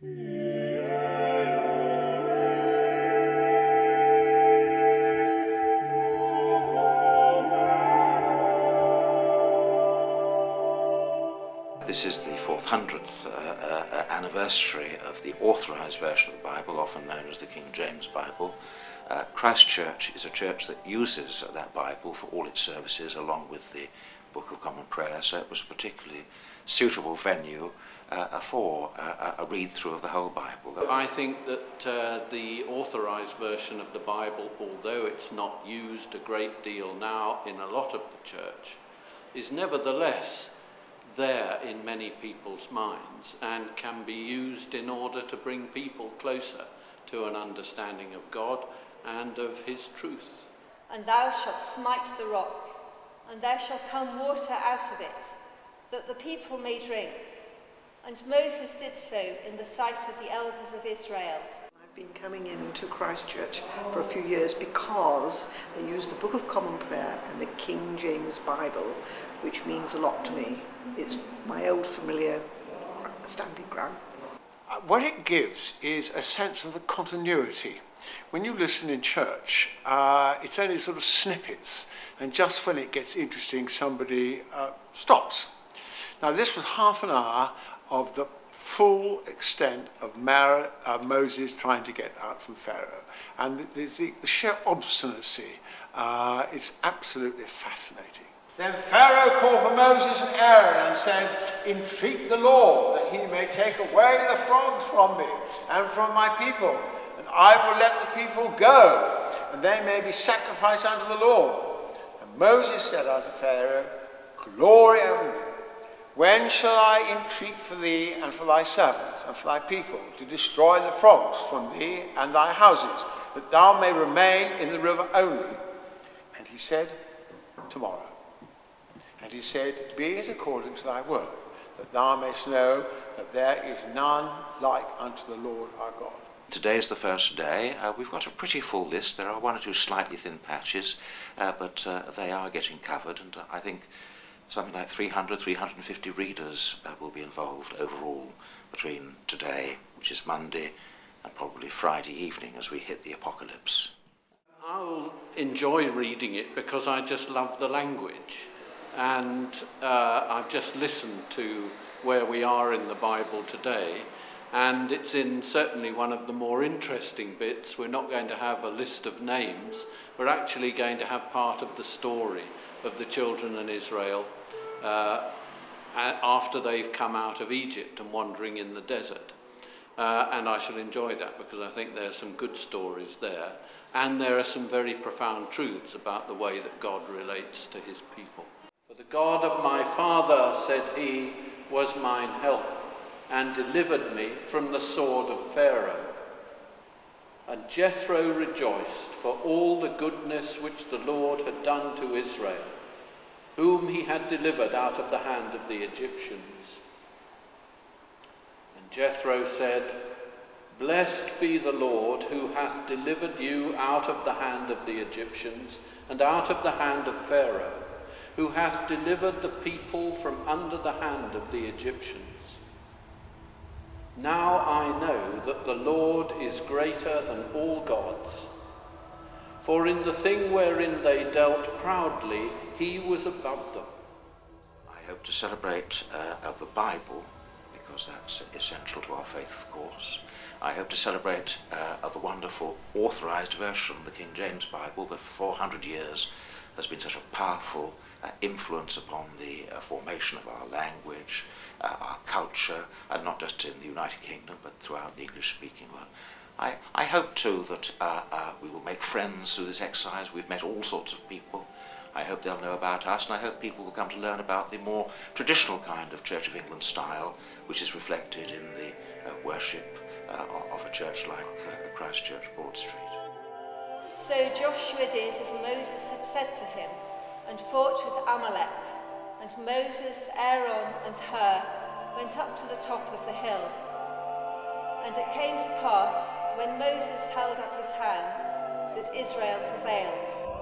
This is the 400th anniversary of the authorised version of the Bible, often known as the King James Bible. Christ Church is a church that uses that Bible for all its services, along with the Book of Common Prayer, so it was a particularly suitable venue for a read-through of the whole Bible. I think that the authorised version of the Bible, although it's not used a great deal now in a lot of the church, is nevertheless there in many people's minds and can be used in order to bring people closer to an understanding of God and of his truth. And thou shalt smite the rock, and there shall come water out of it, that the people may drink. And Moses did so in the sight of the elders of Israel. I've been coming into Christ Church for a few years because they use the Book of Common Prayer and the King James Bible, which means a lot to me. It's my old familiar stamping ground. What it gives is a sense of the continuity. When you listen in church, it's only sort of snippets, and just when it gets interesting, somebody stops. Now, this was half an hour of the full extent of Moses trying to get out from Pharaoh, and the sheer obstinacy is absolutely fascinating. Then Pharaoh called for Moses and Aaron and said, "Entreat the Lord that he may take away the frogs from me and from my people, and I will let the people go, and they may be sacrificed unto the Lord." And Moses said unto Pharaoh, "Glory over thee. When shall I entreat for thee and for thy servants and for thy people to destroy the frogs from thee and thy houses, that thou may remain in the river only?" And he said, "Tomorrow." And he said, "Be it according to thy word, that thou mayst know that there is none like unto the Lord our God." Today is the first day. We've got a pretty full list. There are one or two slightly thin patches, but they are getting covered, and I think something like 300, 350 readers will be involved overall between today, which is Monday, and probably Friday evening as we hit the apocalypse. I'll enjoy reading it because I just love the language. And I've just listened to where we are in the Bible today, and it's in certainly one of the more interesting bits. We're not going to have a list of names, we're actually going to have part of the story of the children in Israel after they've come out of Egypt and wandering in the desert. And I shall enjoy that because I think there are some good stories there, and there are some very profound truths about the way that God relates to his people. "For the God of my father," said he, "was mine help, and delivered me from the sword of Pharaoh." And Jethro rejoiced for all the goodness which the Lord had done to Israel, whom he had delivered out of the hand of the Egyptians. And Jethro said, "Blessed be the Lord, who hath delivered you out of the hand of the Egyptians, and out of the hand of Pharaoh, who hath delivered the people from under the hand of the Egyptians. Now I know that the Lord is greater than all gods, for in the thing wherein they dealt proudly, he was above them." I hope to celebrate the Bible, because that's essential to our faith, of course. I hope to celebrate the wonderful authorised version, the King James Bible, that for 400 years has been such a powerful influence upon the formation of our language, our culture, and not just in the United Kingdom, but throughout the English-speaking world. I hope too that we will make friends through this exercise. We've met all sorts of people. I hope they'll know about us, and I hope people will come to learn about the more traditional kind of Church of England style, which is reflected in the worship of a church like Christ Church, Broad Street. So Joshua did as Moses had said to him, and fought with Amalek. And Moses, Aaron, and Hur went up to the top of the hill. And it came to pass, when Moses held up his hand, that Israel prevailed.